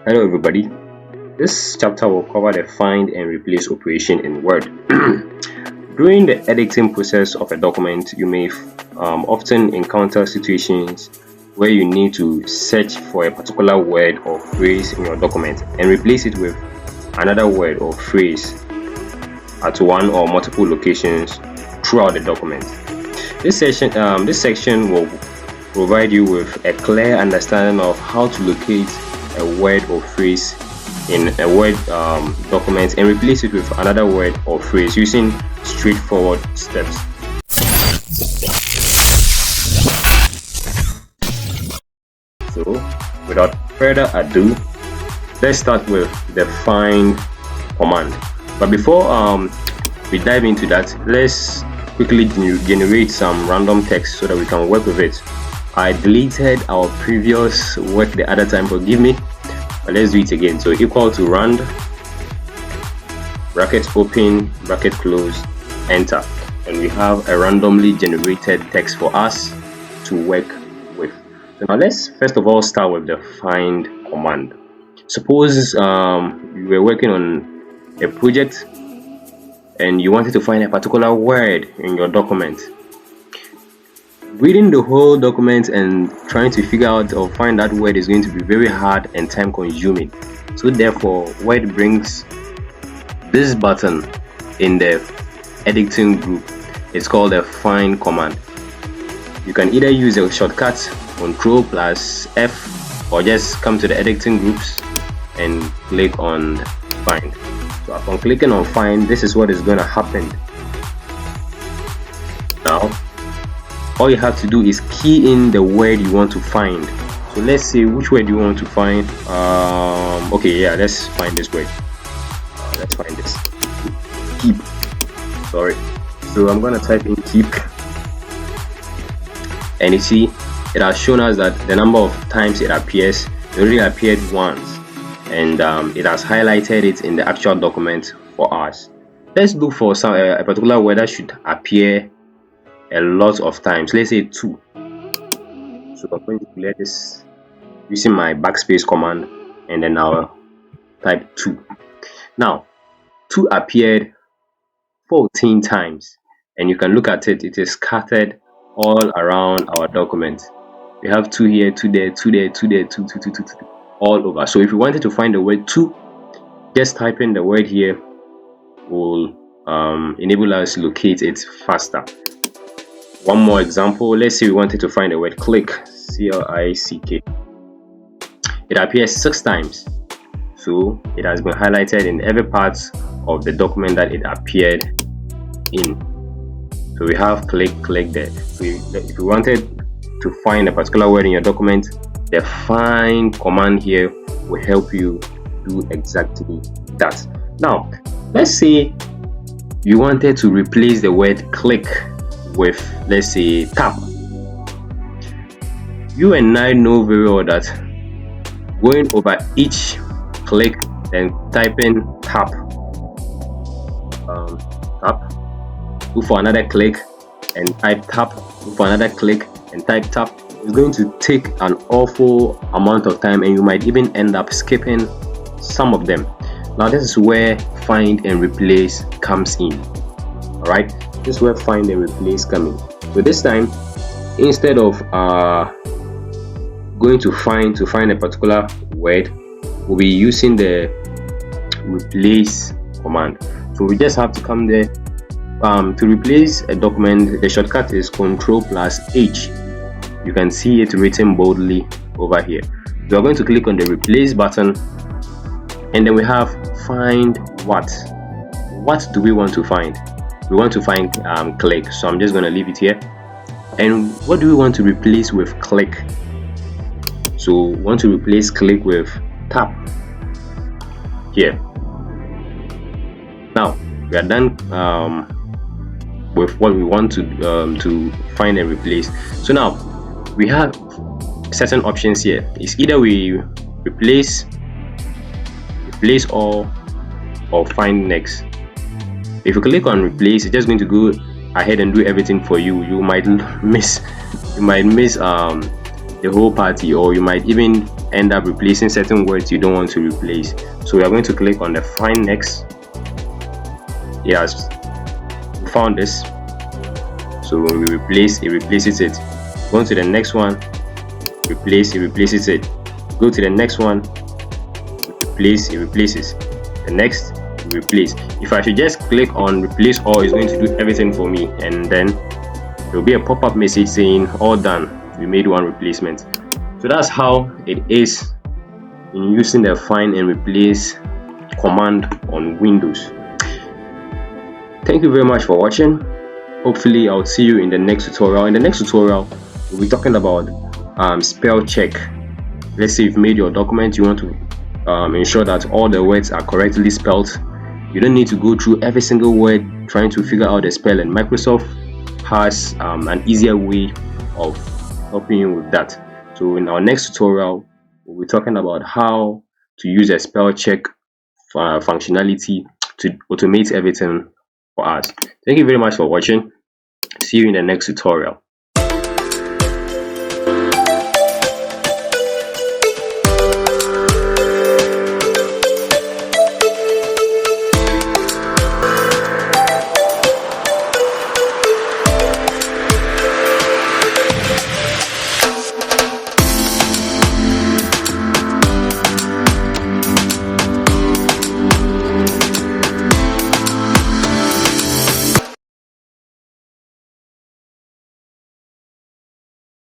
Hello everybody. This chapter will cover the find and replace operation in Word. During the editing process of a document, you may often encounter situations where you need to search for a particular word or phrase in your document and replace it with another word or phrase at one or multiple locations throughout the document. This section will provide you with a clear understanding of how to locate a word or phrase in a Word document and replace it with another word or phrase using straightforward steps. So, without further ado, let's start with the find command. But before we dive into that, let's quickly generate some random text so that we can work with it. I deleted our previous work the other time, forgive me, but let's do it again. So equal to rand, bracket open, bracket close, enter, and we have a randomly generated text for us to work with. So now let's first of all start with the find command. Suppose you were working on a project and you wanted to find a particular word in your document. Reading the whole document and trying to figure out or find that word is going to be very hard and time consuming. So therefore, Word brings this button in the editing group. It's called the find command. You can either use a shortcut Ctrl+F or just come to the editing groups and click on find. So upon clicking on find, this is what is going to happen. Now all you have to do is key in the word you want to find. So let's say which word you want to find. Okay, yeah, let's find this word. Let's find this. Keep. Sorry. So I'm gonna type in keep, and you see it has shown us that the number of times it appears. It already appeared once, and it has highlighted it in the actual document for us. Let's look for a particular word that should appear a lot of times. Let's say 2. So I'm going to clear this using my backspace command, and then I'll type 2. Now 2 appeared 14 times, and you can look at it. It is scattered all around our document. We have 2 here, 2 there, 2 there, 2 there, 2 all over. So if you wanted to find the word 2, just type in the word here will enable us to locate it faster. One more example, let's say we wanted to find the word click, C-L-I-C-K. It appears 6 times, so it has been highlighted in every part of the document that it appeared in. So we have click there. If you wanted to find a particular word in your document, the find command here will help you do exactly that. Now let's say you wanted to replace the word click with, let's say, tap. You and I know very well that going over each click and typing tap, look for another click and type tap, look for another click and type tap is going to take an awful amount of time, and you might even end up skipping some of them. Now this is where find and replace comes in. Alright, this is where find and replace come in. So this time, instead of going to find a particular word, we'll be using the replace command. So we just have to come there. To replace a document, the shortcut is Ctrl+H. You can see it written boldly over here. We are going to click on the replace button, and then we have find what. What do we want to find? We want to find click, so I'm just going to leave it here. And what do we want to replace with click? So we want to replace click with tap here. Now we are done with what we want to find and replace. So now we have certain options here. It's either we replace all or find next. If you click on replace, it's just going to go ahead and do everything for you. You might miss the whole party, or you might even end up replacing certain words you don't want to replace. So we are going to click on the find next. It has found this, so when we replace, it replaces it. Go to the next one, replace, it replaces it. Go to the next one, replace, it replaces. The next, replace. If I should just click on replace all, it's going to do everything for me, and then there will be a pop-up message saying all done, we made one replacement. So that's how it is in using the find and replace command on Windows. Thank you very much for watching. Hopefully I'll see you in the next tutorial. In the next tutorial, we'll be talking about spell check. Let's say you've made your document, you want to ensure that all the words are correctly spelled. You don't need to go through every single word trying to figure out the spelling. Microsoft has an easier way of helping you with that. So in our next tutorial, we'll be talking about how to use a spell check functionality to automate everything for us. Thank you very much for watching. See you in the next tutorial.